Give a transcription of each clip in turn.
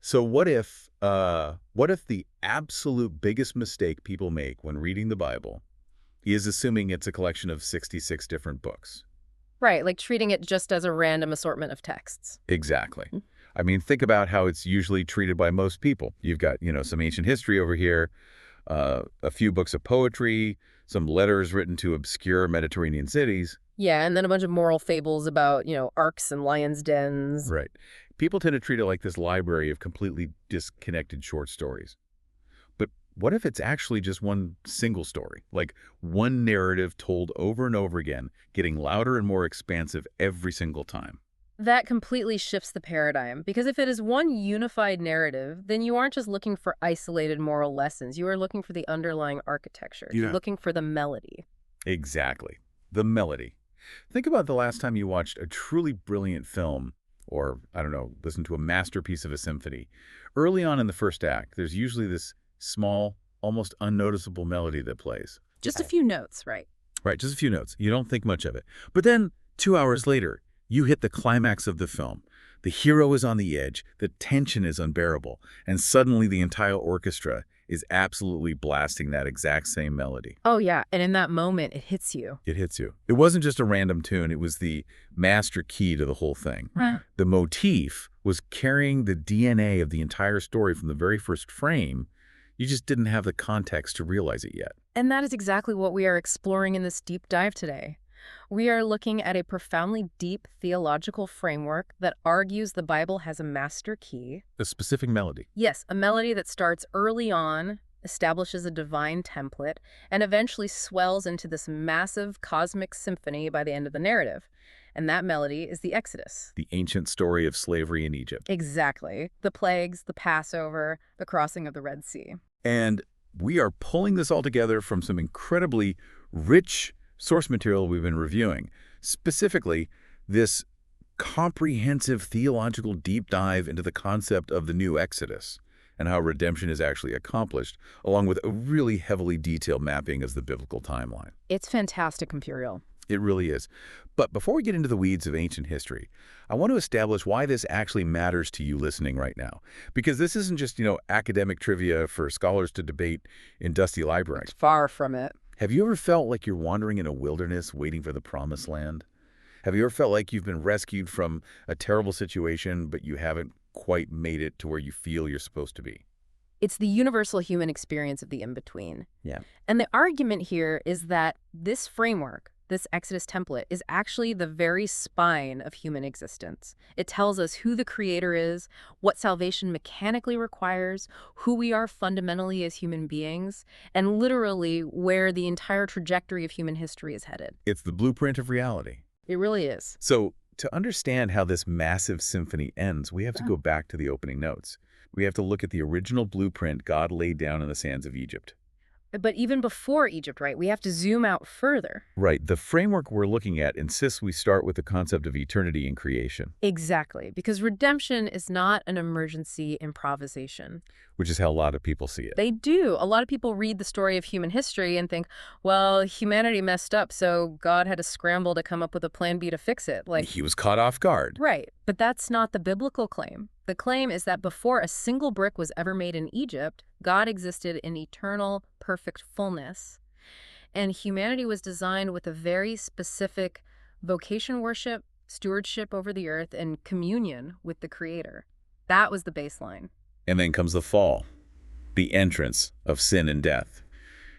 So what if the absolute biggest mistake people make when reading the Bible is assuming it's a collection of 66 different books? Right, like treating it just as a random assortment of texts. Exactly. Mm. I mean, think about how it's usually treated by most people. You've got, some ancient history over here, a few books of poetry, some letters written to obscure Mediterranean cities. Yeah, and then a bunch of moral fables about, arcs and lions' dens. Right. People tend to treat it like this library of completely disconnected short stories. But what if it's actually just one single story, like one narrative told over and over again, getting louder and more expansive every single time? That completely shifts the paradigm, because if it is one unified narrative, then you aren't just looking for isolated moral lessons. You are looking for the underlying architecture. You're Yeah. looking for the melody. Exactly. The melody. Think about the last time you watched a truly brilliant film or, I don't know, listen to a masterpiece of a symphony. Early on in the first act, there's usually this small, almost unnoticeable melody that plays. Just a few notes, right? Right, just a few notes. You don't think much of it. But then, 2 hours later, you hit the climax of the film. The hero is on the edge, the tension is unbearable, and suddenly the entire orchestra is absolutely blasting that exact same melody. Oh, yeah. And in that moment, it hits you. It hits you. It wasn't just a random tune, it was the master key to the whole thing. Right. The motif was carrying the DNA of the entire story from the very first frame. You just didn't have the context to realize it yet. And that is exactly what we are exploring in this deep dive today. We are looking at a profoundly deep theological framework that argues the Bible has a master key. A specific melody. Yes, a melody that starts early on, establishes a divine template, and eventually swells into this massive cosmic symphony by the end of the narrative. And that melody is the Exodus. The ancient story of slavery in Egypt. Exactly. The plagues, the Passover, the crossing of the Red Sea. And we are pulling this all together from some incredibly rich source material we've been reviewing. Specifically, this comprehensive theological deep dive into the concept of the new Exodus and how redemption is actually accomplished, along with a really heavily detailed mapping of the biblical timeline. It's fantastic, Imperial. It really is. But before we get into the weeds of ancient history, I want to establish why this actually matters to you listening right now. Because this isn't just, academic trivia for scholars to debate in dusty libraries. Far from it. Have you ever felt like you're wandering in a wilderness waiting for the promised land? Have you ever felt like you've been rescued from a terrible situation, but you haven't quite made it to where you feel you're supposed to be? It's the universal human experience of the in-between. Yeah. And the argument here is that this framework, this Exodus template, is actually the very spine of human existence. It tells us who the Creator is, what salvation mechanically requires, who we are fundamentally as human beings, and literally where the entire trajectory of human history is headed. It's the blueprint of reality. It really is. So to understand how this massive symphony ends, we have to go back to the opening notes. We have to look at the original blueprint God laid down in the sands of Egypt. But even before Egypt, right, we have to zoom out further. Right. The framework we're looking at insists we start with the concept of eternity in creation. Exactly, because redemption is not an emergency improvisation. Which is how a lot of people see it. They do. A lot of people read the story of human history and think, well, humanity messed up, so God had to scramble to come up with a plan B to fix it. He was caught off guard. Right. But that's not the biblical claim. The claim is that before a single brick was ever made in Egypt, God existed in eternal, perfect fullness. And humanity was designed with a very specific vocation worship, stewardship over the earth, and communion with the Creator. That was the baseline. And then comes the fall, the entrance of sin and death.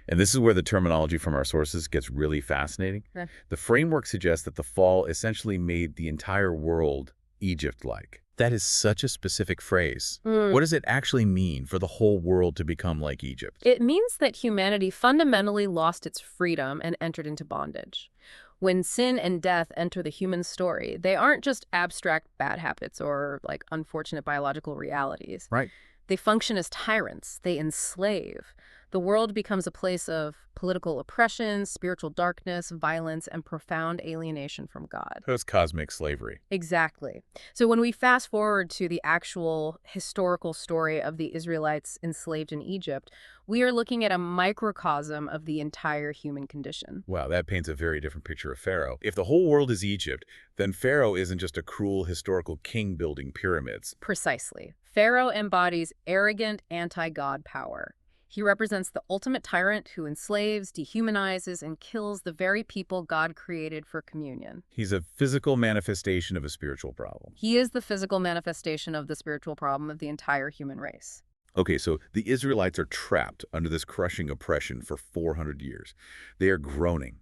And this is where the terminology from our sources gets really fascinating. Okay. The framework suggests that the fall essentially made the entire world Egypt-like. That is such a specific phrase. What does it actually mean for the whole world to become like Egypt? It means that humanity fundamentally lost its freedom and entered into bondage. When sin and death enter the human story, they aren't just abstract bad habits or unfortunate biological realities. Right. They function as tyrants. They enslave. The world becomes a place of political oppression, spiritual darkness, violence, and profound alienation from God. Post-cosmic slavery. Exactly. So when we fast forward to the actual historical story of the Israelites enslaved in Egypt, we are looking at a microcosm of the entire human condition. Wow, that paints a very different picture of Pharaoh. If the whole world is Egypt, then Pharaoh isn't just a cruel historical king building pyramids. Precisely. Pharaoh embodies arrogant anti-God power. He represents the ultimate tyrant who enslaves, dehumanizes, and kills the very people God created for communion. He's a physical manifestation of a spiritual problem. He is the physical manifestation of the spiritual problem of the entire human race. Okay, so the Israelites are trapped under this crushing oppression for 400 years. They are groaning.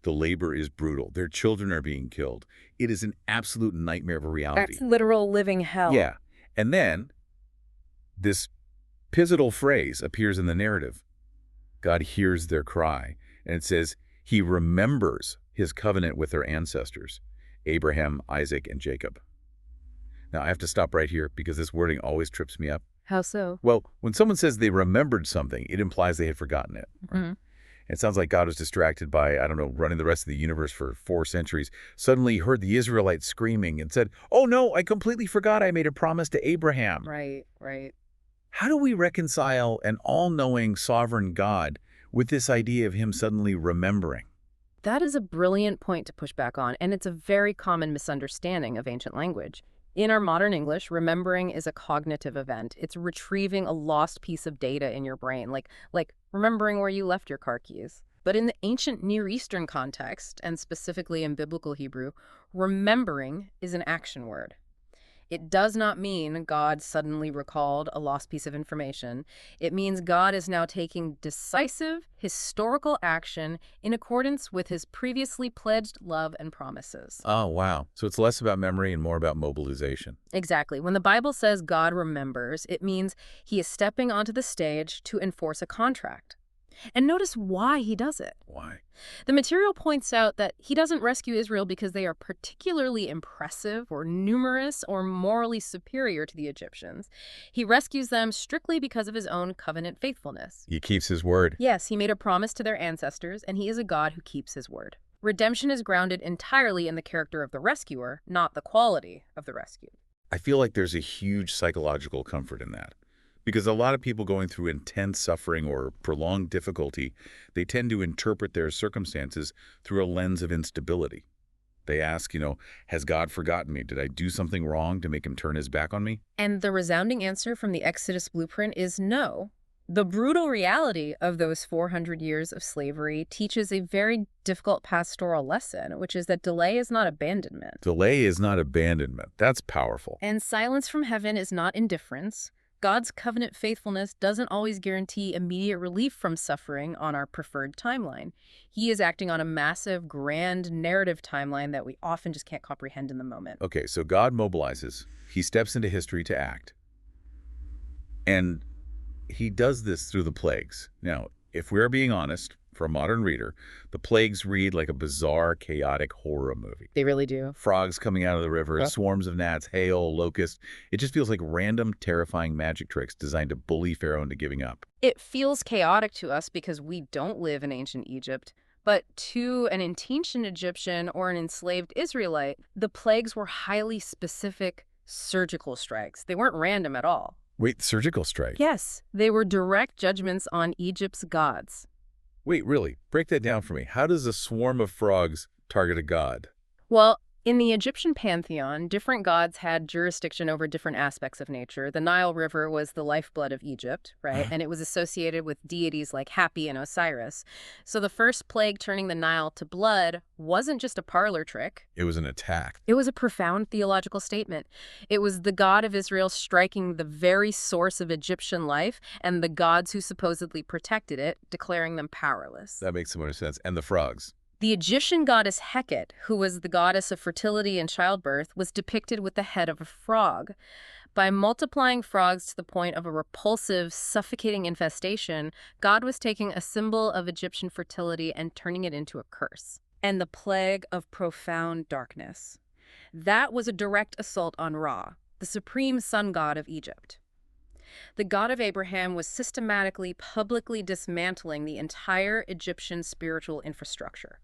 The labor is brutal. Their children are being killed. It is an absolute nightmare of a reality. That's literal living hell. Yeah. And then this pivotal phrase appears in the narrative. God hears their cry, and it says he remembers his covenant with their ancestors, Abraham, Isaac, and Jacob. Now, I have to stop right here because this wording always trips me up. How so? Well, when someone says they remembered something, it implies they had forgotten it. Right? Mhm. It sounds like God was distracted by, I don't know, running the rest of the universe for 4 centuries, suddenly heard the Israelites screaming and said, "Oh no, I completely forgot I made a promise to Abraham." Right, right. How do we reconcile an all-knowing sovereign God with this idea of him suddenly remembering? That is a brilliant point to push back on, and it's a very common misunderstanding of ancient language. In our modern English, remembering is a cognitive event. It's retrieving a lost piece of data in your brain, like remembering where you left your car keys. But in the ancient Near Eastern context, and specifically in biblical Hebrew, remembering is an action word. It does not mean God suddenly recalled a lost piece of information. It means God is now taking decisive, historical action in accordance with his previously pledged love and promises. Oh, wow. So it's less about memory and more about mobilization. Exactly. When the Bible says God remembers, it means he is stepping onto the stage to enforce a contract. And notice why he does it. Why? The material points out that he doesn't rescue Israel because they are particularly impressive or numerous or morally superior to the Egyptians. He rescues them strictly because of his own covenant faithfulness. He keeps his word. Yes, he made a promise to their ancestors, and he is a God who keeps his word. Redemption is grounded entirely in the character of the rescuer, not the quality of the rescued. I feel like there's a huge psychological comfort in that. Because a lot of people going through intense suffering or prolonged difficulty, they tend to interpret their circumstances through a lens of instability. They ask, has God forgotten me? Did I do something wrong to make him turn his back on me? And the resounding answer from the Exodus blueprint is no. The brutal reality of those 400 years of slavery teaches a very difficult pastoral lesson, which is that delay is not abandonment. Delay is not abandonment. That's powerful. And silence from heaven is not indifference. God's covenant faithfulness doesn't always guarantee immediate relief from suffering on our preferred timeline. He is acting on a massive, grand narrative timeline that we often just can't comprehend in the moment. Okay, so God mobilizes. He steps into history to act. And he does this through the plagues. Now, if we're being honest, for a modern reader, the plagues read like a bizarre, chaotic horror movie. They really do. Frogs coming out of the river, swarms of gnats, hail, locusts. It just feels like random, terrifying magic tricks designed to bully Pharaoh into giving up. It feels chaotic to us because we don't live in ancient Egypt. But to an ancient Egyptian or an enslaved Israelite, the plagues were highly specific surgical strikes. They weren't random at all. Wait, surgical strike? Yes, they were direct judgments on Egypt's gods. Wait, really? Break that down for me. How does a swarm of frogs target a god? Well, in the Egyptian pantheon, different gods had jurisdiction over different aspects of nature. The Nile River was the lifeblood of Egypt, right? And it was associated with deities like Hapi and Osiris. So the first plague turning the Nile to blood wasn't just a parlor trick. It was an attack. It was a profound theological statement. It was the God of Israel striking the very source of Egyptian life and the gods who supposedly protected it, declaring them powerless. That makes so much sense. And the frogs. The Egyptian goddess Hecate, who was the goddess of fertility and childbirth, was depicted with the head of a frog. By multiplying frogs to the point of a repulsive, suffocating infestation, God was taking a symbol of Egyptian fertility and turning it into a curse. And the plague of profound darkness. That was a direct assault on Ra, the supreme sun god of Egypt. The God of Abraham was systematically, publicly dismantling the entire Egyptian spiritual infrastructure.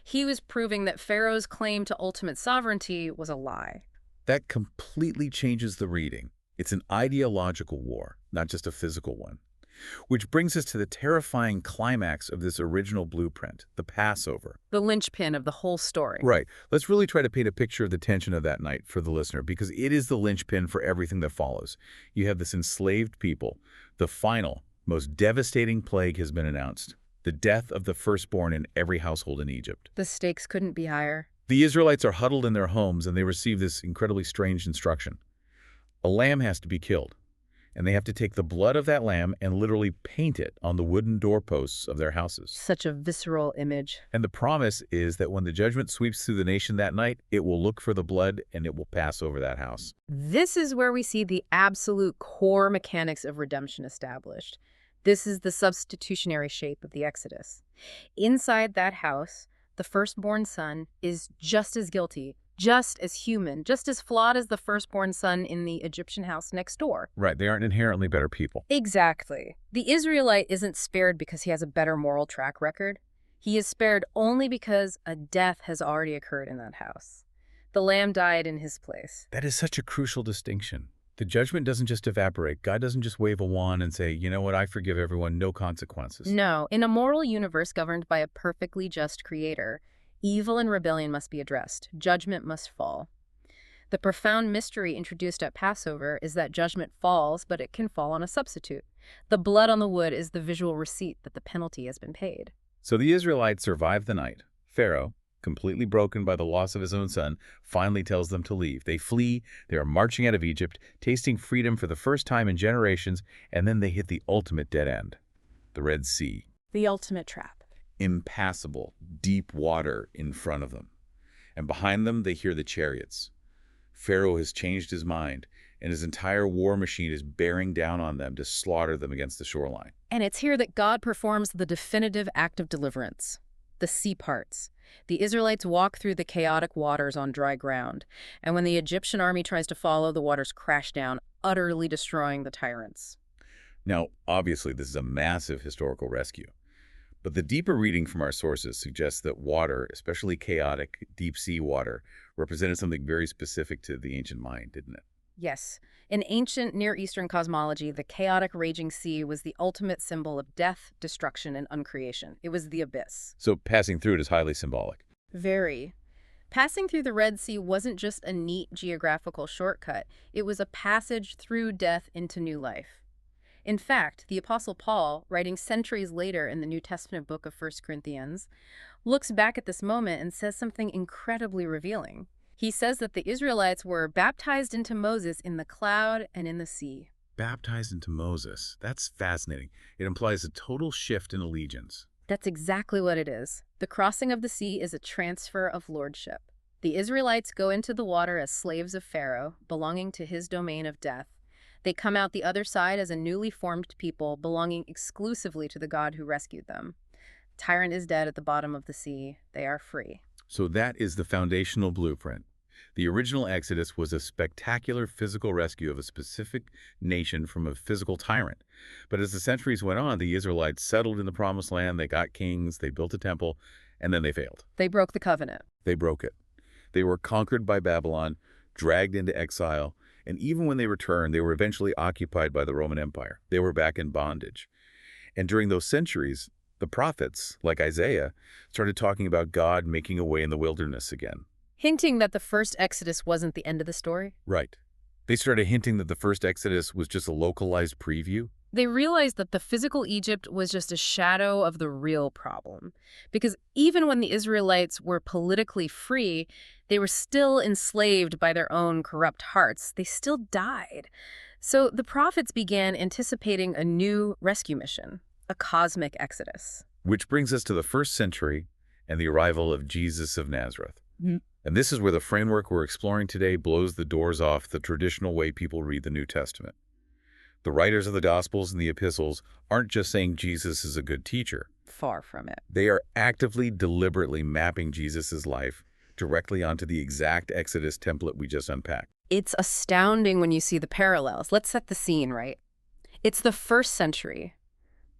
He was proving that Pharaoh's claim to ultimate sovereignty was a lie. That completely changes the reading. It's an ideological war, not just a physical one. Which brings us to the terrifying climax of this original blueprint, the Passover. The linchpin of the whole story. Right. Let's really try to paint a picture of the tension of that night for the listener, because it is the linchpin for everything that follows. You have this enslaved people. The final, most devastating plague has been announced: the death of the firstborn in every household in Egypt. The stakes couldn't be higher. The Israelites are huddled in their homes, and they receive this incredibly strange instruction. A lamb has to be killed, and they have to take the blood of that lamb and literally paint it on the wooden doorposts of their houses. Such a visceral image. And the promise is that when the judgment sweeps through the nation that night, it will look for the blood and it will pass over that house. This is where we see the absolute core mechanics of redemption established. This is the substitutionary shape of the Exodus. Inside that house, the firstborn son is just as guilty, just as human, just as flawed as the firstborn son in the Egyptian house next door. Right, they aren't inherently better people. Exactly. The Israelite isn't spared because he has a better moral track record. He is spared only because a death has already occurred in that house. The lamb died in his place. That is such a crucial distinction. The judgment doesn't just evaporate. God doesn't just wave a wand and say, you know what, I forgive everyone, no consequences. No, in a moral universe governed by a perfectly just creator, evil and rebellion must be addressed. Judgment must fall. The profound mystery introduced at Passover is that judgment falls, but it can fall on a substitute. The blood on the wood is the visual receipt that the penalty has been paid. So the Israelites survive the night. Pharaoh, completely broken by the loss of his own son, finally tells them to leave. They flee, they are marching out of Egypt, tasting freedom for the first time in generations, and then they hit the ultimate dead end, the Red Sea. The ultimate trap. Impassable, deep water in front of them. And behind them, they hear the chariots. Pharaoh has changed his mind, and his entire war machine is bearing down on them to slaughter them against the shoreline. And it's here that God performs the definitive act of deliverance. The sea parts. The Israelites walk through the chaotic waters on dry ground, and when the Egyptian army tries to follow, the waters crash down, utterly destroying the tyrants. Now, obviously, this is a massive historical rescue. But the deeper reading from our sources suggests that water, especially chaotic, deep-sea water, represented something very specific to the ancient mind, didn't it? Yes. In ancient Near Eastern cosmology, the chaotic raging sea was the ultimate symbol of death, destruction, and uncreation. It was the abyss. So passing through it is highly symbolic. Very. Passing through the Red Sea wasn't just a neat geographical shortcut. It was a passage through death into new life. In fact, the Apostle Paul, writing centuries later in the New Testament book of 1 Corinthians, looks back at this moment and says something incredibly revealing. He says that the Israelites were baptized into Moses in the cloud and in the sea. Baptized into Moses. That's fascinating. It implies a total shift in allegiance. That's exactly what it is. The crossing of the sea is a transfer of lordship. The Israelites go into the water as slaves of Pharaoh, belonging to his domain of death. They come out the other side as a newly formed people belonging exclusively to the God who rescued them. Tyrant is dead at the bottom of the sea. They are free. So that is the foundational blueprint. The original Exodus was a spectacular physical rescue of a specific nation from a physical tyrant. But as the centuries went on, the Israelites settled in the Promised Land, they got kings, they built a temple, and then they failed. They broke the covenant. They broke it. They were conquered by Babylon, dragged into exile, and even when they returned, they were eventually occupied by the Roman Empire. They were back in bondage. And during those centuries, the prophets, like Isaiah, started talking about God making a way in the wilderness again. Hinting that the first Exodus wasn't the end of the story. Right. They started hinting that the first Exodus was just a localized preview. They realized that the physical Egypt was just a shadow of the real problem. Because even when the Israelites were politically free, they were still enslaved by their own corrupt hearts. They still died. So the prophets began anticipating a new rescue mission, a cosmic exodus. Which brings us to the first century and the arrival of Jesus of Nazareth. Mm-hmm. And this is where the framework we're exploring today blows the doors off the traditional way people read the New Testament. The writers of the Gospels and the epistles aren't just saying Jesus is a good teacher. Far from it. They are actively, deliberately mapping Jesus' life directly onto the exact Exodus template we just unpacked. It's astounding when you see the parallels. Let's set the scene, right? It's the first century.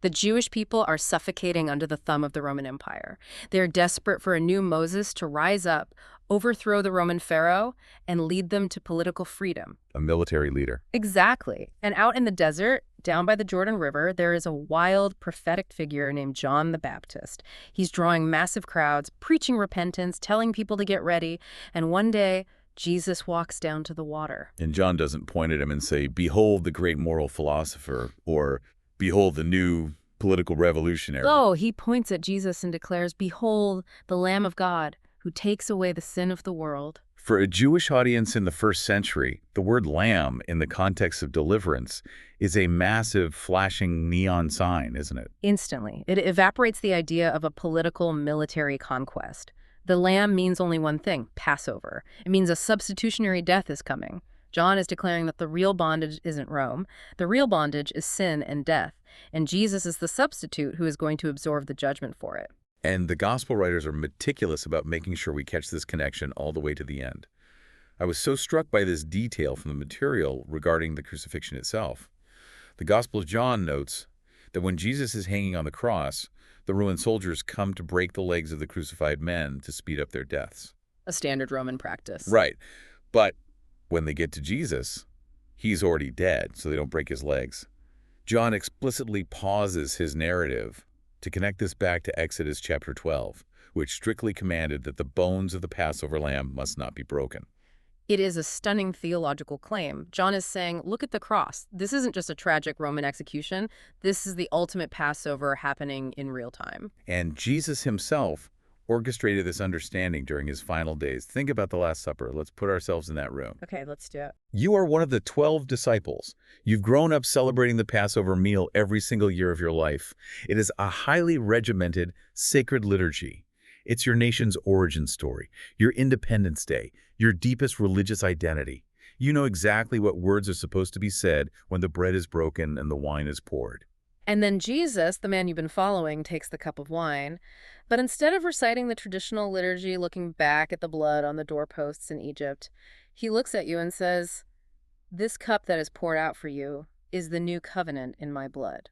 The Jewish people are suffocating under the thumb of the Roman Empire. They're desperate for a new Moses to rise up, overthrow the Roman Pharaoh, and lead them to political freedom. A military leader. Exactly. And out in the desert, Down by the Jordan River, there is a wild prophetic figure named John the Baptist. He's drawing massive crowds, preaching repentance, telling people to get ready, and one day, Jesus walks down to the water. And John doesn't point at him and say, "Behold the great moral philosopher," or "Behold the new political revolutionary." Oh, he points at Jesus and declares, "Behold, the Lamb of God, who takes away the sin of the world." For a Jewish audience in the first century, the word lamb in the context of deliverance is a massive flashing neon sign, isn't it? Instantly, it evaporates the idea of a political military conquest. The lamb means only one thing, Passover. It means a substitutionary death is coming. John is declaring that the real bondage isn't Rome. The real bondage is sin and death, and Jesus is the substitute who is going to absorb the judgment for it. And the gospel writers are meticulous about making sure we catch this connection all the way to the end. I was so struck by this detail from the material regarding the crucifixion itself. The Gospel of John notes that when Jesus is hanging on the cross, the Roman soldiers come to break the legs of the crucified men to speed up their deaths. A standard Roman practice. Right. But when they get to Jesus, he's already dead, so they don't break his legs. John explicitly pauses his narrative to connect this back to Exodus chapter 12, which strictly commanded that the bones of the Passover lamb must not be broken. It is a stunning theological claim. John is saying, look at the cross. This isn't just a tragic Roman execution. This is the ultimate Passover happening in real time. And Jesus himself orchestrated this understanding during his final days. Think about the Last Supper. Let's put ourselves in that room. Okay, let's do it. You are one of the 12 disciples. You've grown up celebrating the Passover meal every single year of your life. It is a highly regimented, sacred liturgy. It's your nation's origin story, your Independence Day, your deepest religious identity. You know exactly what words are supposed to be said when the bread is broken and the wine is poured. And then Jesus, the man you've been following, takes the cup of wine. But instead of reciting the traditional liturgy, looking back at the blood on the doorposts in Egypt, he looks at you and says, "This cup that is poured out for you is the new covenant in my blood."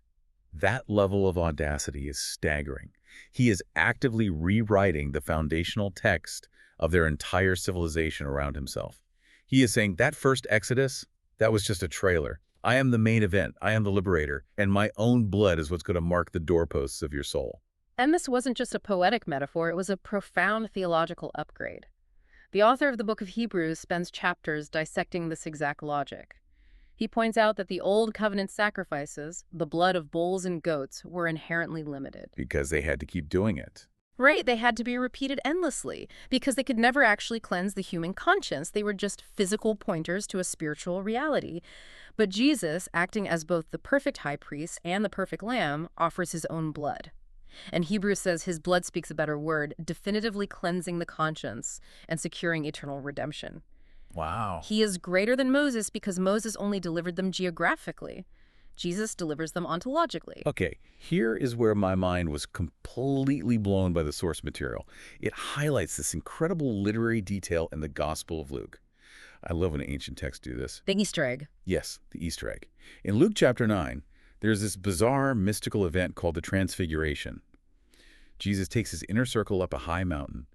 That level of audacity is staggering. He is actively rewriting the foundational text of their entire civilization around himself. He is saying that first Exodus, that was just a trailer. I am the main event, I am the liberator, and my own blood is what's going to mark the doorposts of your soul. And this wasn't just a poetic metaphor, it was a profound theological upgrade. The author of the book of Hebrews spends chapters dissecting this exact logic. He points out that the old covenant sacrifices, the blood of bulls and goats, were inherently limited. Because they had to keep doing it. Right, they had to be repeated endlessly, because they could never actually cleanse the human conscience. They were just physical pointers to a spiritual reality. But Jesus, acting as both the perfect high priest and the perfect lamb, offers his own blood. And Hebrews says his blood speaks a better word, definitively cleansing the conscience and securing eternal redemption. Wow. He is greater than Moses because Moses only delivered them geographically. Jesus delivers them ontologically. Okay, here is where my mind was completely blown by the source material. It highlights this incredible literary detail in the Gospel of Luke. I love when ancient texts do this. The Easter egg. Yes, the Easter egg. In Luke chapter 9, there's this bizarre mystical event called the Transfiguration. Jesus takes his inner circle up a high mountain.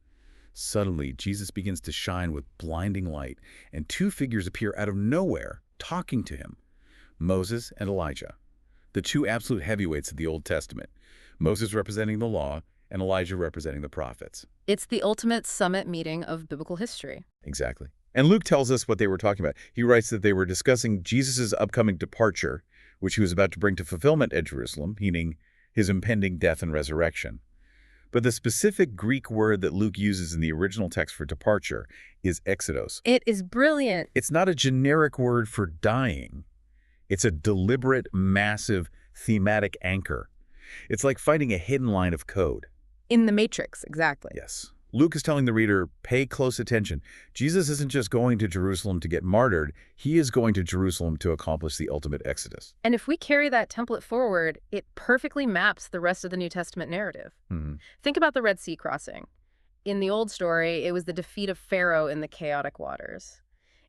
Suddenly, Jesus begins to shine with blinding light, and two figures appear out of nowhere, talking to him. Moses and Elijah, the two absolute heavyweights of the Old Testament. Moses representing the law, and Elijah representing the prophets. It's the ultimate summit meeting of biblical history. Exactly. And Luke tells us what they were talking about. He writes that they were discussing Jesus' upcoming departure, which he was about to bring to fulfillment at Jerusalem, meaning his impending death and resurrection. But the specific Greek word that Luke uses in the original text for departure is exodos. It is brilliant. It's not a generic word for dying. It's a deliberate, massive, thematic anchor. It's like finding a hidden line of code. In the Matrix, exactly. Yes. Luke is telling the reader, pay close attention. Jesus isn't just going to Jerusalem to get martyred. He is going to Jerusalem to accomplish the ultimate exodus. And if we carry that template forward, it perfectly maps the rest of the New Testament narrative. Think about the Red Sea crossing. In the old story, it was the defeat of Pharaoh in the chaotic waters.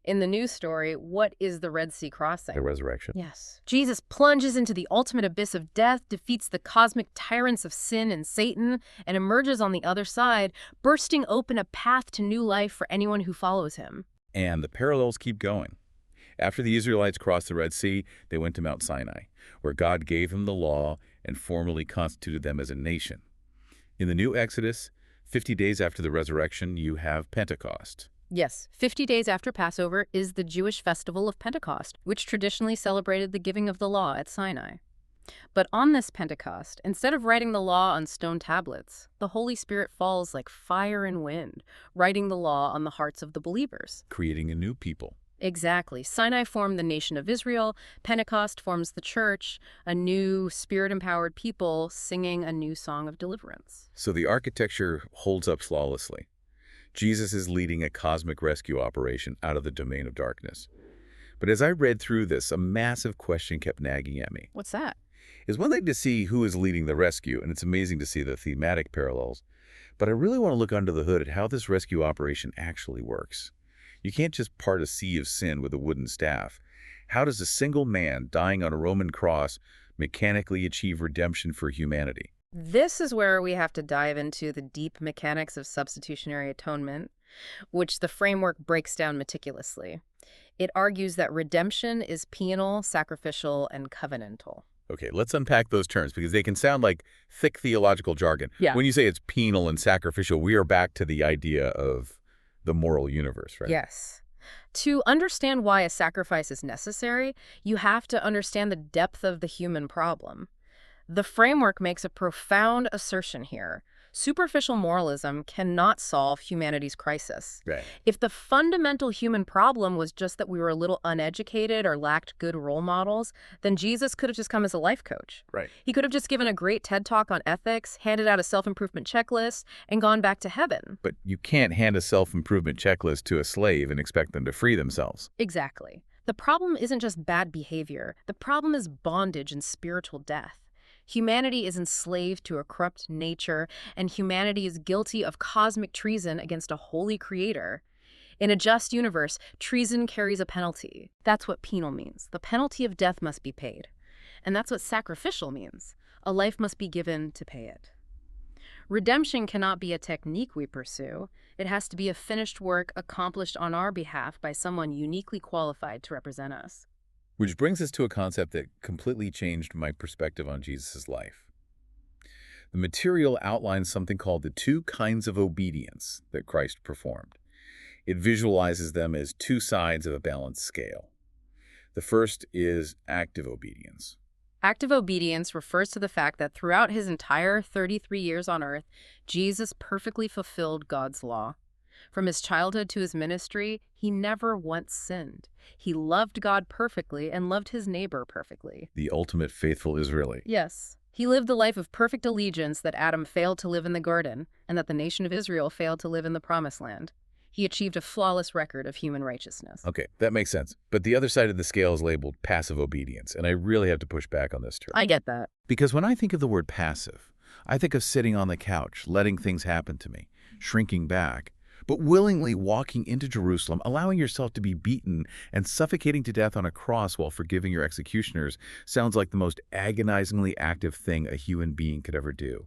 In the new story, what is the Red Sea crossing? The resurrection. Yes. Jesus plunges into the ultimate abyss of death, defeats the cosmic tyrants of sin and Satan, and emerges on the other side, bursting open a path to new life for anyone who follows him. And the parallels keep going. After the Israelites crossed the Red Sea, they went to Mount Sinai, where God gave them the law and formally constituted them as a nation. In the new Exodus, 50 days after the resurrection, you have Pentecost. Yes, 50 days after Passover is the Jewish festival of Pentecost, which traditionally celebrated the giving of the law at Sinai. But on this Pentecost, instead of writing the law on stone tablets, the Holy Spirit falls like fire and wind, writing the law on the hearts of the believers. Creating a new people. Exactly. Sinai formed the nation of Israel. Pentecost forms the church, a new spirit-empowered people singing a new song of deliverance. So the architecture holds up flawlessly. Jesus is leading a cosmic rescue operation out of the domain of darkness. But as I read through this, a massive question kept nagging at me. What's that? It's one thing to see who is leading the rescue, and it's amazing to see the thematic parallels. But I really want to look under the hood at how this rescue operation actually works. You can't just part a sea of sin with a wooden staff. How does a single man dying on a Roman cross mechanically achieve redemption for humanity? This is where we have to dive into the deep mechanics of substitutionary atonement, which the framework breaks down meticulously. It argues that redemption is penal, sacrificial, and covenantal. Okay, let's unpack those terms because they can sound like thick theological jargon. Yeah. When you say it's penal and sacrificial, we are back to the idea of the moral universe, right? Yes. To understand why a sacrifice is necessary, you have to understand the depth of the human problem. The framework makes a profound assertion here. Superficial moralism cannot solve humanity's crisis. Right. If the fundamental human problem was just that we were a little uneducated or lacked good role models, then Jesus could have just come as a life coach. Right. He could have just given a great TED Talk on ethics, handed out a self-improvement checklist, and gone back to heaven. But you can't hand a self-improvement checklist to a slave and expect them to free themselves. Exactly. The problem isn't just bad behavior. The problem is bondage and spiritual death. Humanity is enslaved to a corrupt nature, and humanity is guilty of cosmic treason against a holy creator. In a just universe, treason carries a penalty. That's what penal means. The penalty of death must be paid. And that's what sacrificial means. A life must be given to pay it. Redemption cannot be a technique we pursue. It has to be a finished work accomplished on our behalf by someone uniquely qualified to represent us. Which brings us to a concept that completely changed my perspective on Jesus' life. The material outlines something called the two kinds of obedience that Christ performed. It visualizes them as two sides of a balanced scale. The first is active obedience. Active obedience refers to the fact that throughout his entire 33 years on earth, Jesus perfectly fulfilled God's law. From his childhood to his ministry, he never once sinned. He loved God perfectly and loved his neighbor perfectly. The ultimate faithful Israelite. Yes. He lived the life of perfect allegiance that Adam failed to live in the garden and that the nation of Israel failed to live in the promised land. He achieved a flawless record of human righteousness. Okay, that makes sense. But the other side of the scale is labeled passive obedience, and I really have to push back on this term. I get that. Because when I think of the word passive, I think of sitting on the couch, letting things happen to me, shrinking back, but willingly walking into Jerusalem, allowing yourself to be beaten and suffocating to death on a cross while forgiving your executioners sounds like the most agonizingly active thing a human being could ever do.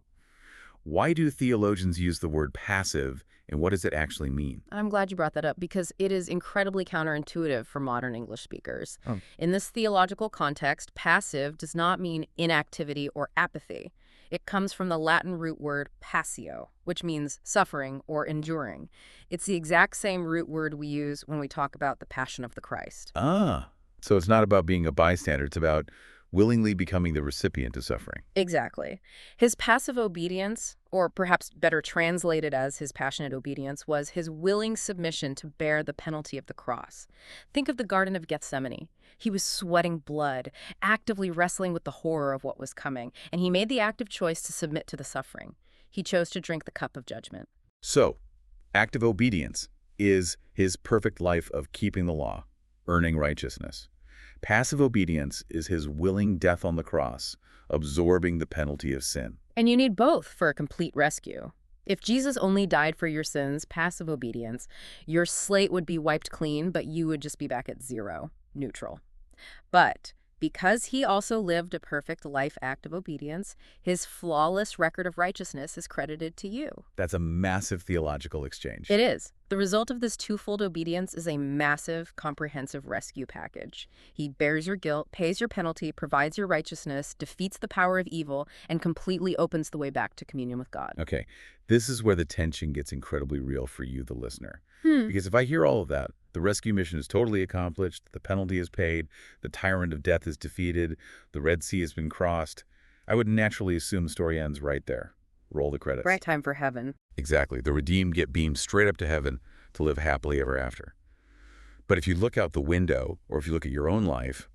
Why do theologians use the word passive, and what does it actually mean? I'm glad you brought that up because it is incredibly counterintuitive for modern English speakers. Oh. In this theological context, passive does not mean inactivity or apathy. It comes from the Latin root word passio, which means suffering or enduring. It's the exact same root word we use when we talk about the Passion of the Christ. Ah, so it's not about being a bystander, it's about willingly becoming the recipient of suffering. Exactly. His passive obedience, or perhaps better translated as his passionate obedience, was his willing submission to bear the penalty of the cross. Think of the Garden of Gethsemane. He was sweating blood, actively wrestling with the horror of what was coming, and he made the active choice to submit to the suffering. He chose to drink the cup of judgment. So, active obedience is his perfect life of keeping the law, earning righteousness. Passive obedience is his willing death on the cross, absorbing the penalty of sin. And you need both for a complete rescue. If Jesus only died for your sins, passive obedience, your slate would be wiped clean, but you would just be back at zero, neutral. But Because he also lived a perfect life act of obedience, his flawless record of righteousness is credited to you. That's a massive theological exchange. It is. The result of this twofold obedience is a massive, comprehensive rescue package. He bears your guilt, pays your penalty, provides your righteousness, defeats the power of evil, and completely opens the way back to communion with God. Okay, this is where the tension gets incredibly real for you, the listener. Hmm. Because if I hear all of that, the rescue mission is totally accomplished, the penalty is paid, the tyrant of death is defeated, the Red Sea has been crossed, I would naturally assume the story ends right there. Roll the credits. Right time for heaven. Exactly. The redeemed get beamed straight up to heaven to live happily ever after. But if you look out the window, or if you look at your own life,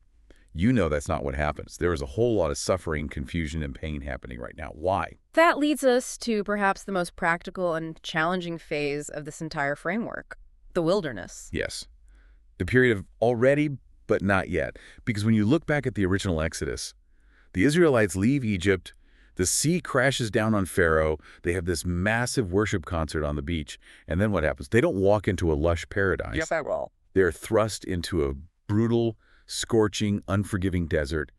you know that's not what happens. There is a whole lot of suffering, confusion, and pain happening right now. Why? That leads us to perhaps the most practical and challenging phase of this entire framework, the wilderness. Yes. The period of already, but not yet. Because when you look back at the original Exodus, the Israelites leave Egypt, the sea crashes down on Pharaoh, they have this massive worship concert on the beach, and then what happens? They don't walk into a lush paradise. Yes, I will. They're thrust into a brutal, scorching, unforgiving desert,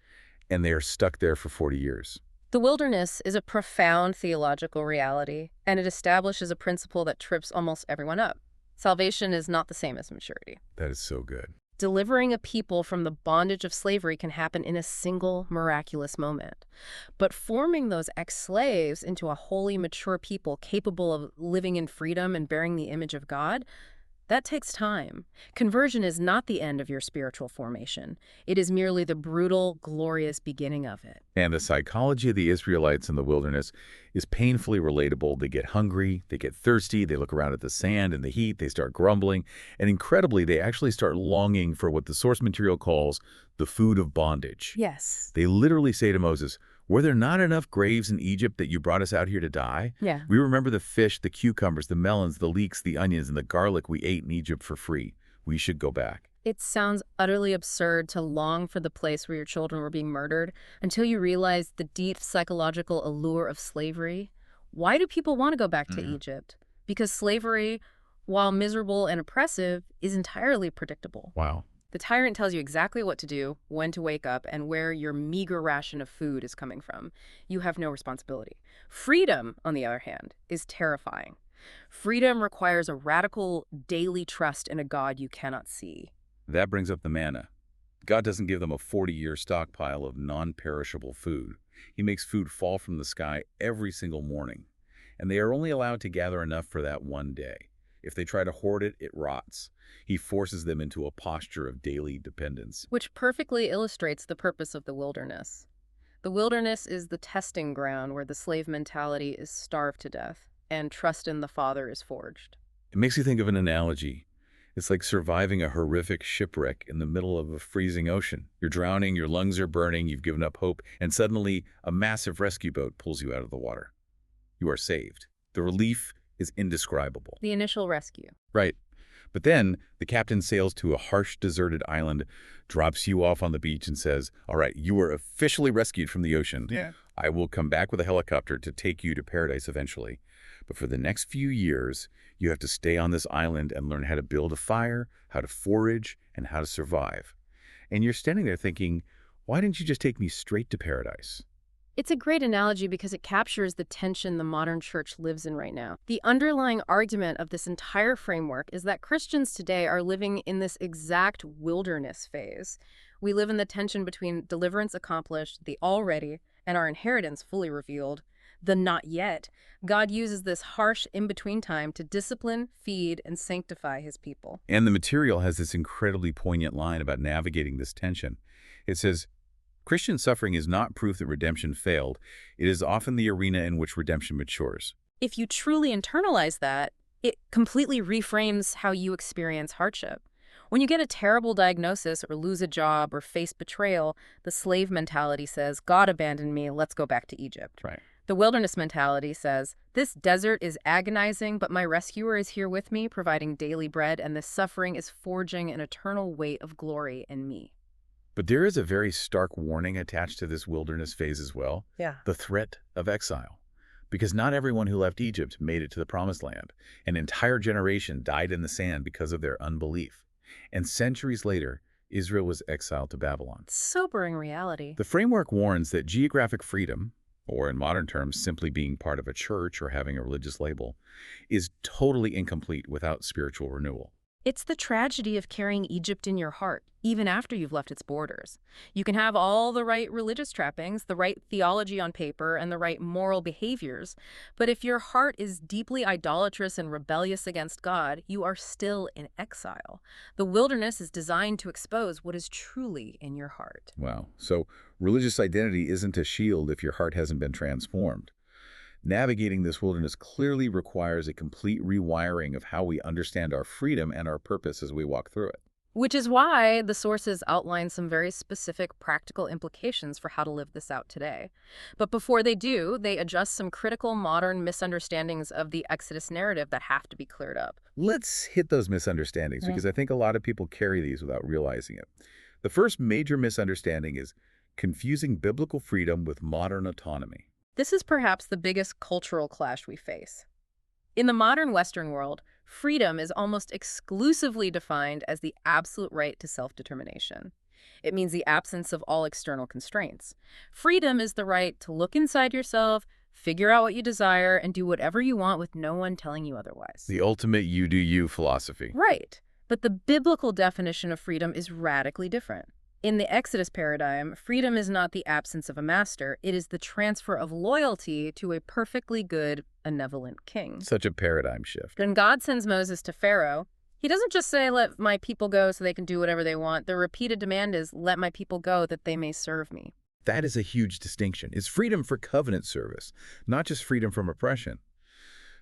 and they are stuck there for 40 years. The wilderness is a profound theological reality, and it establishes a principle that trips almost everyone up. Salvation is not the same as maturity. That is so good. Delivering a people from the bondage of slavery can happen in a single miraculous moment. But forming those ex-slaves into a wholly mature people capable of living in freedom and bearing the image of God, that takes time. Conversion is not the end of your spiritual formation. It is merely the brutal, glorious beginning of it. And the psychology of the Israelites in the wilderness is painfully relatable. They get hungry, they get thirsty, they look around at the sand and the heat, they start grumbling, and incredibly, they actually start longing for what the source material calls the food of bondage. Yes. They literally say to Moses, "Were there not enough graves in Egypt that you brought us out here to die? Yeah. We remember the fish, the cucumbers, the melons, the leeks, the onions, and the garlic we ate in Egypt for free. We should go back." It sounds utterly absurd to long for the place where your children were being murdered until you realize the deep psychological allure of slavery. Why do people want to go back to Egypt? Because slavery, while miserable and oppressive, is entirely predictable. Wow. The tyrant tells you exactly what to do, when to wake up, and where your meager ration of food is coming from. You have no responsibility. Freedom, on the other hand, is terrifying. Freedom requires a radical daily trust in a God you cannot see. That brings up the manna. God doesn't give them a 40-year stockpile of non-perishable food. He makes food fall from the sky every single morning, and they are only allowed to gather enough for that one day. If they try to hoard it, it rots. He forces them into a posture of daily dependence. Which perfectly illustrates the purpose of the wilderness. The wilderness is the testing ground where the slave mentality is starved to death, and trust in the Father is forged. It makes you think of an analogy. It's like surviving a horrific shipwreck in the middle of a freezing ocean. You're drowning, your lungs are burning, you've given up hope, and suddenly a massive rescue boat pulls you out of the water. You are saved. The relief is indescribable. The initial rescue. Right. But then the captain sails to a harsh, deserted island, drops you off on the beach and says, "All right, you are officially rescued from the ocean. Yeah. I will come back with a helicopter to take you to paradise eventually. But for the next few years, you have to stay on this island and learn how to build a fire, how to forage, and how to survive." And you're standing there thinking, why didn't you just take me straight to paradise? It's a great analogy because it captures the tension the modern church lives in right now. The underlying argument of this entire framework is that Christians today are living in this exact wilderness phase. We live in the tension between deliverance accomplished, the already, and our inheritance fully revealed, the not yet. God uses this harsh in-between time to discipline, feed, and sanctify his people. And the material has this incredibly poignant line about navigating this tension. It says, Christian suffering is not proof that redemption failed. It is often the arena in which redemption matures. If you truly internalize that, it completely reframes how you experience hardship. When you get a terrible diagnosis or lose a job or face betrayal, the slave mentality says, "God abandoned me, let's go back to Egypt." Right. The wilderness mentality says, "This desert is agonizing, but my rescuer is here with me, providing daily bread, and this suffering is forging an eternal weight of glory in me." But there is a very stark warning attached to this wilderness phase as well. Yeah. The threat of exile. Because not everyone who left Egypt made it to the promised land. An entire generation died in the sand because of their unbelief. And centuries later, Israel was exiled to Babylon. Sobering reality. The framework warns that geographic freedom, or in modern terms, simply being part of a church or having a religious label, is totally incomplete without spiritual renewal. It's the tragedy of carrying Egypt in your heart, even after you've left its borders. You can have all the right religious trappings, the right theology on paper, and the right moral behaviors, but if your heart is deeply idolatrous and rebellious against God, you are still in exile. The wilderness is designed to expose what is truly in your heart. Wow. So religious identity isn't a shield if your heart hasn't been transformed. Navigating this wilderness clearly requires a complete rewiring of how we understand our freedom and our purpose as we walk through it. Which is why the sources outline some very specific practical implications for how to live this out today. But before they do, they address some critical modern misunderstandings of the Exodus narrative that have to be cleared up. Let's hit those misunderstandings because I think a lot of people carry these without realizing it. The first major misunderstanding is confusing biblical freedom with modern autonomy. This is perhaps the biggest cultural clash we face. In the modern Western world, freedom is almost exclusively defined as the absolute right to self-determination. It means the absence of all external constraints. Freedom is the right to look inside yourself, figure out what you desire, and do whatever you want with no one telling you otherwise. The ultimate you do you philosophy. Right. But the biblical definition of freedom is radically different. In the Exodus paradigm, freedom is not the absence of a master, it is the transfer of loyalty to a perfectly good, benevolent king. Such a paradigm shift. When God sends Moses to Pharaoh, he doesn't just say, let my people go so they can do whatever they want. The repeated demand is, let my people go that they may serve me. That is a huge distinction. It's freedom for covenant service, not just freedom from oppression.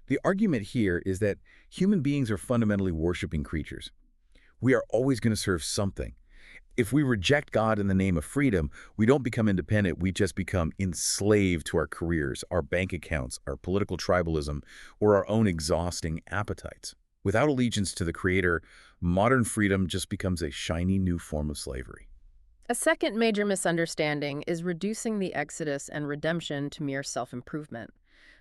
The argument here is that human beings are fundamentally worshiping creatures. We are always going to serve something. If we reject God in the name of freedom, we don't become independent, we just become enslaved to our careers, our bank accounts, our political tribalism, or our own exhausting appetites. Without allegiance to the Creator, modern freedom just becomes a shiny new form of slavery. A second major misunderstanding is reducing the Exodus and redemption to mere self-improvement.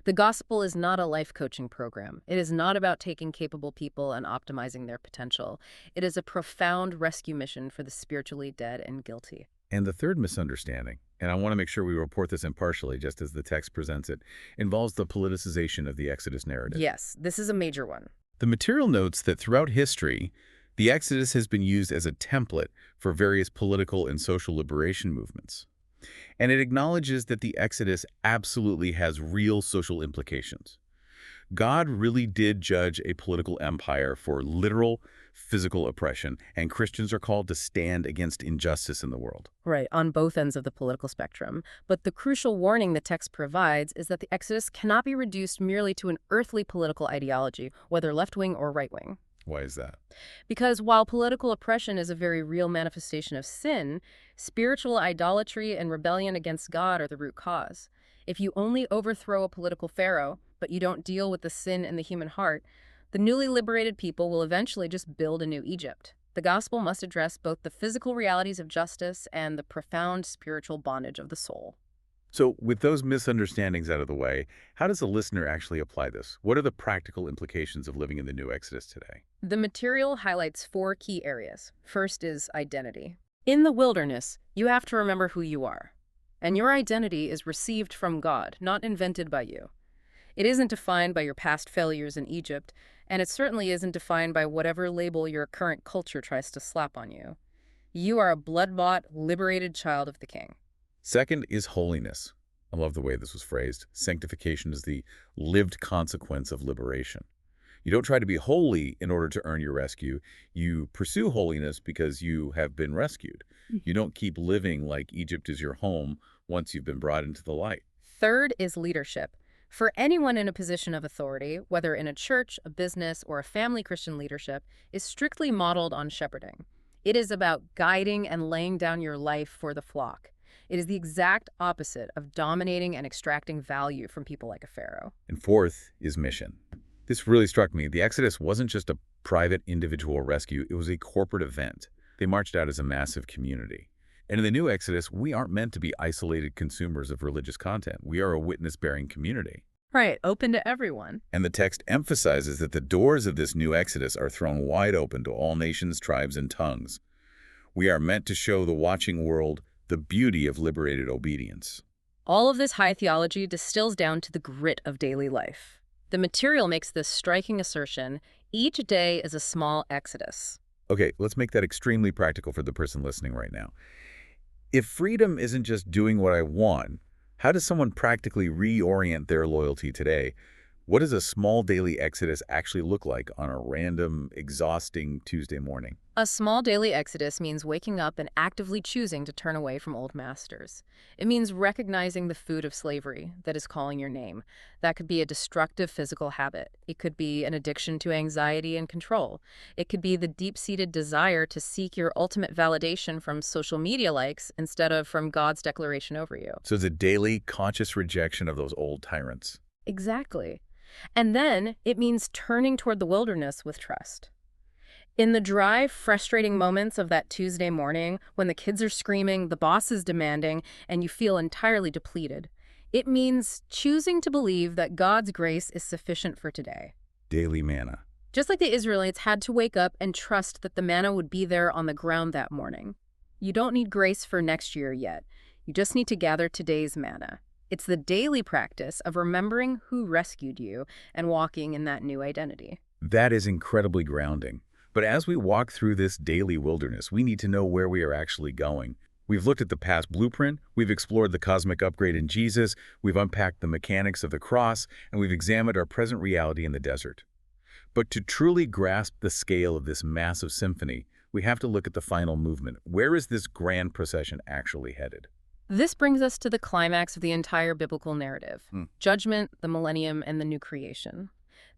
The gospel is not a life coaching program. It is not about taking capable people and optimizing their potential. It is a profound rescue mission for the spiritually dead and guilty. And the third misunderstanding, and I want to make sure we report this impartially just as the text presents it, involves the politicization of the Exodus narrative. Yes, this is a major one. The material notes that throughout history, the Exodus has been used as a template for various political and social liberation movements. And it acknowledges that the Exodus absolutely has real social implications. God really did judge a political empire for literal physical oppression, and Christians are called to stand against injustice in the world. Right, on both ends of the political spectrum. But the crucial warning the text provides is that the Exodus cannot be reduced merely to an earthly political ideology, whether left-wing or right-wing. Why is that? Because while political oppression is a very real manifestation of sin, spiritual idolatry and rebellion against God are the root cause. If you only overthrow a political pharaoh, but you don't deal with the sin in the human heart, the newly liberated people will eventually just build a new Egypt. The gospel must address both the physical realities of justice and the profound spiritual bondage of the soul. So with those misunderstandings out of the way, how does a listener actually apply this? What are the practical implications of living in the new Exodus today? The material highlights 4 key areas. First is identity. In the wilderness, you have to remember who you are. And your identity is received from God, not invented by you. It isn't defined by your past failures in Egypt, and it certainly isn't defined by whatever label your current culture tries to slap on you. You are a blood-bought, liberated child of the King. Second is holiness. I love the way this was phrased. Sanctification is the lived consequence of liberation. You don't try to be holy in order to earn your rescue. You pursue holiness because you have been rescued. You don't keep living like Egypt is your home once you've been brought into the light. Third is leadership. For anyone in a position of authority, whether in a church, a business, or a family Christian leadership, is strictly modeled on shepherding. It is about guiding and laying down your life for the flock. It is the exact opposite of dominating and extracting value from people like a pharaoh. And fourth is mission. This really struck me. The Exodus wasn't just a private individual rescue, it was a corporate event. They marched out as a massive community. And in the new Exodus, we aren't meant to be isolated consumers of religious content. We are a witness-bearing community. Right, open to everyone. And the text emphasizes that the doors of this new Exodus are thrown wide open to all nations, tribes, and tongues. We are meant to show the watching world the beauty of liberated obedience. All of this high theology distills down to the grit of daily life. The material makes this striking assertion: each day is a small exodus. Okay, let's make that extremely practical for the person listening right now. If freedom isn't just doing what I want, how does someone practically reorient their loyalty today? What does a small daily exodus actually look like on a random, exhausting Tuesday morning? A small daily exodus means waking up and actively choosing to turn away from old masters. It means recognizing the food of slavery that is calling your name. That could be a destructive physical habit. It could be an addiction to anxiety and control. It could be the deep-seated desire to seek your ultimate validation from social media likes instead of from God's declaration over you. So it's a daily, conscious rejection of those old tyrants. Exactly. And then it means turning toward the wilderness with trust. In the dry, frustrating moments of that Tuesday morning, when the kids are screaming, the boss is demanding, and you feel entirely depleted, it means choosing to believe that God's grace is sufficient for today. Daily manna. Just like the Israelites had to wake up and trust that the manna would be there on the ground that morning. You don't need grace for next year yet. You just need to gather today's manna. It's the daily practice of remembering who rescued you and walking in that new identity. That is incredibly grounding. But as we walk through this daily wilderness, we need to know where we are actually going. We've looked at the past blueprint, we've explored the cosmic upgrade in Jesus, we've unpacked the mechanics of the cross, and we've examined our present reality in the desert. But to truly grasp the scale of this massive symphony, we have to look at the final movement. Where is this grand procession actually headed? This brings us to the climax of the entire biblical narrative: judgment, the millennium, and the new creation.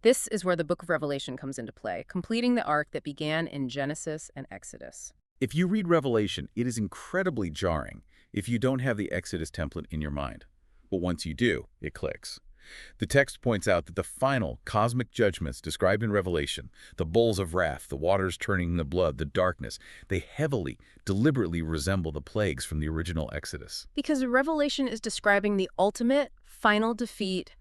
This is where the book of Revelation comes into play, completing the arc that began in Genesis and Exodus. If you read Revelation, it is incredibly jarring if you don't have the Exodus template in your mind. But once you do, it clicks. The text points out that the final cosmic judgments described in Revelation, the bowls of wrath, the waters turning into blood, the darkness, they heavily, deliberately resemble the plagues from the original Exodus. Because Revelation is describing the ultimate, final defeat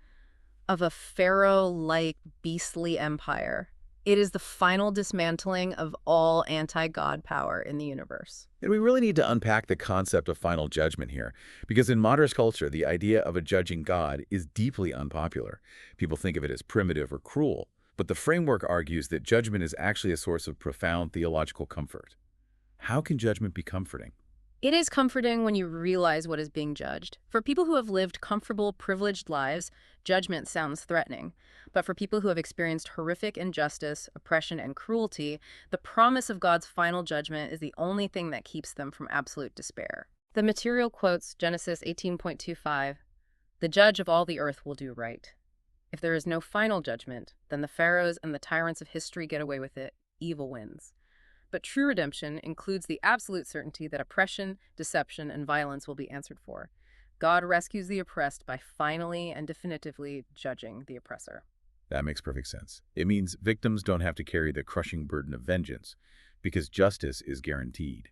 of a Pharaoh-like beastly empire. It is the final dismantling of all anti-God power in the universe. And we really need to unpack the concept of final judgment here, because in modern culture, the idea of a judging God is deeply unpopular. People think of it as primitive or cruel, but the framework argues that judgment is actually a source of profound theological comfort. How can judgment be comforting? It is comforting when you realize what is being judged. For people who have lived comfortable, privileged lives, judgment sounds threatening. But for people who have experienced horrific injustice, oppression, and cruelty, the promise of God's final judgment is the only thing that keeps them from absolute despair. The material quotes Genesis 18:25, "The judge of all the earth will do right." If there is no final judgment, then the pharaohs and the tyrants of history get away with it. Evil wins. But true redemption includes the absolute certainty that oppression, deception, and violence will be answered for. God rescues the oppressed by finally and definitively judging the oppressor. That makes perfect sense. It means victims don't have to carry the crushing burden of vengeance, because justice is guaranteed.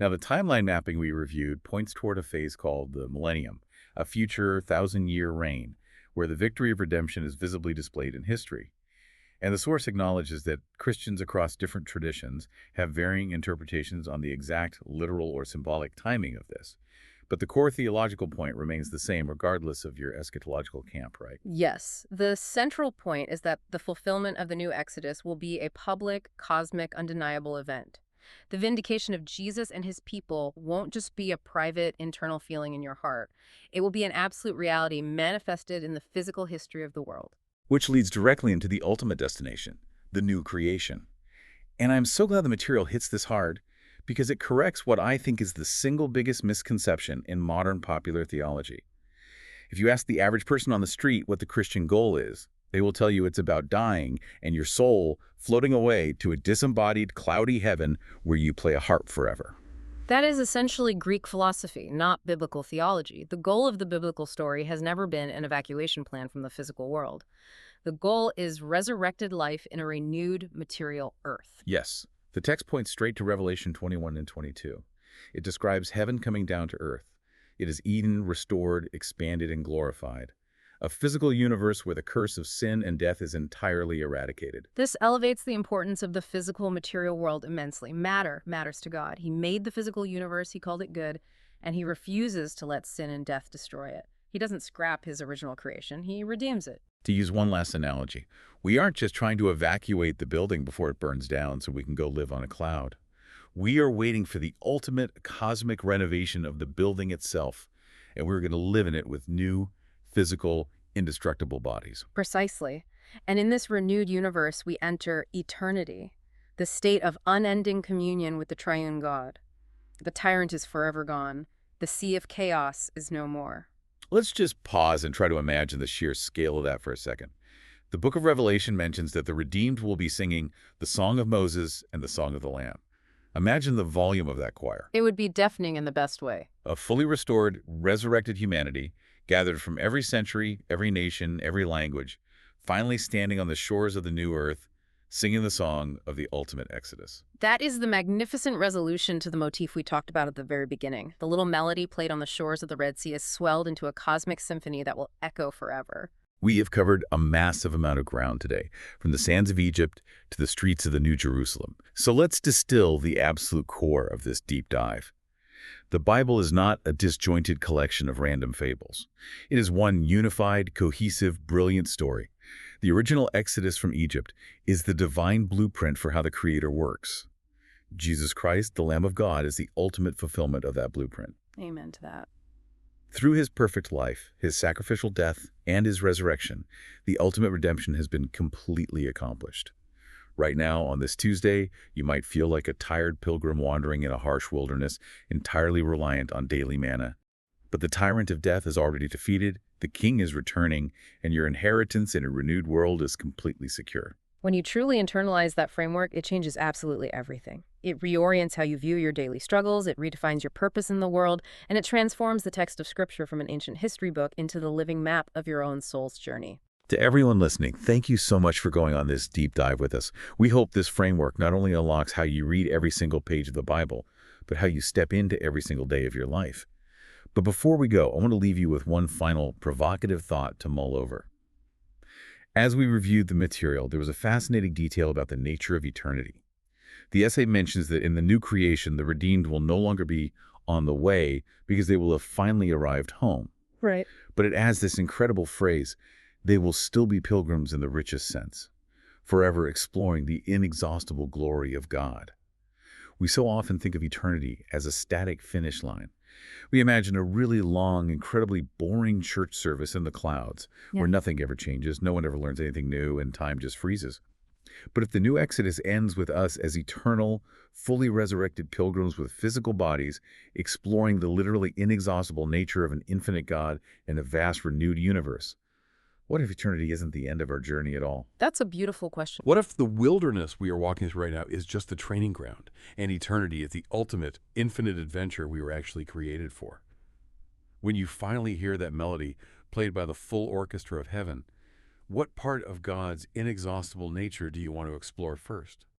Now, the timeline mapping we reviewed points toward a phase called the millennium, a future thousand-year reign, where the victory of redemption is visibly displayed in history. And the source acknowledges that Christians across different traditions have varying interpretations on the exact literal or symbolic timing of this. But the core theological point remains the same regardless of your eschatological camp, right? Yes, the central point is that the fulfillment of the new Exodus will be a public, cosmic, undeniable event. The vindication of Jesus and his people won't just be a private, internal feeling in your heart. It will be an absolute reality manifested in the physical history of the world. Which leads directly into the ultimate destination, the new creation. And I'm so glad the material hits this hard, because it corrects what I think is the single biggest misconception in modern popular theology. If you ask the average person on the street what the Christian goal is, they will tell you it's about dying and your soul floating away to a disembodied, cloudy heaven where you play a harp forever. That is essentially Greek philosophy, not biblical theology. The goal of the biblical story has never been an evacuation plan from the physical world. The goal is resurrected life in a renewed material earth. Yes, the text points straight to Revelation 21 and 22. It describes heaven coming down to earth. It is Eden restored, expanded, and glorified. a physical universe where the curse of sin and death is entirely eradicated. This elevates the importance of the physical material world immensely. Matter matters to God. He made the physical universe, he called it good, and he refuses to let sin and death destroy it. He doesn't scrap his original creation, he redeems it. To use one last analogy, we aren't just trying to evacuate the building before it burns down so we can go live on a cloud. We are waiting for the ultimate cosmic renovation of the building itself, and we're going to live in it with new, physical, indestructible bodies. Precisely. And in this renewed universe, we enter eternity, the state of unending communion with the triune God. The tyrant is forever gone. The sea of chaos is no more. Let's just pause and try to imagine the sheer scale of that for a second. The book of Revelation mentions that the redeemed will be singing the Song of Moses and the Song of the Lamb. Imagine the volume of that choir. It would be deafening in the best way. A fully restored, resurrected humanity, gathered from every century, every nation, every language, finally standing on the shores of the new earth, singing the song of the ultimate exodus. That is the magnificent resolution to the motif we talked about at the very beginning. The little melody played on the shores of the Red Sea is swelled into a cosmic symphony that will echo forever. We have covered a massive amount of ground today, from the sands of Egypt to the streets of the New Jerusalem. So let's distill the absolute core of this deep dive. The Bible is not a disjointed collection of random fables. It is one unified, cohesive, brilliant story. The original Exodus from Egypt is the divine blueprint for how the Creator works. Jesus Christ, the Lamb of God, is the ultimate fulfillment of that blueprint. Amen to that. Through his perfect life, his sacrificial death, and his resurrection, the ultimate redemption has been completely accomplished. Right now, on this Tuesday, you might feel like a tired pilgrim wandering in a harsh wilderness, entirely reliant on daily manna. But the tyrant of death is already defeated, the king is returning, and your inheritance in a renewed world is completely secure. When you truly internalize that framework, it changes absolutely everything. It reorients how you view your daily struggles, it redefines your purpose in the world, and it transforms the text of Scripture from an ancient history book into the living map of your own soul's journey. To everyone listening, thank you so much for going on this deep dive with us. We hope this framework not only unlocks how you read every single page of the Bible, but how you step into every single day of your life. But before we go, I want to leave you with one final provocative thought to mull over. As we reviewed the material, there was a fascinating detail about the nature of eternity. The essay mentions that in the new creation, the redeemed will no longer be on the way because they will have finally arrived home. Right. But it adds this incredible phrase, they will still be pilgrims in the richest sense, forever exploring the inexhaustible glory of God. We so often think of eternity as a static finish line. We imagine a really long, incredibly boring church service in the clouds, where nothing ever changes, no one ever learns anything new, and time just freezes. But if the new Exodus ends with us as eternal, fully resurrected pilgrims with physical bodies, exploring the literally inexhaustible nature of an infinite God and a vast renewed universe, what if eternity isn't the end of our journey at all? That's a beautiful question. What if the wilderness we are walking through right now is just the training ground, and eternity is the ultimate, infinite adventure we were actually created for? When you finally hear that melody played by the full orchestra of heaven, what part of God's inexhaustible nature do you want to explore first?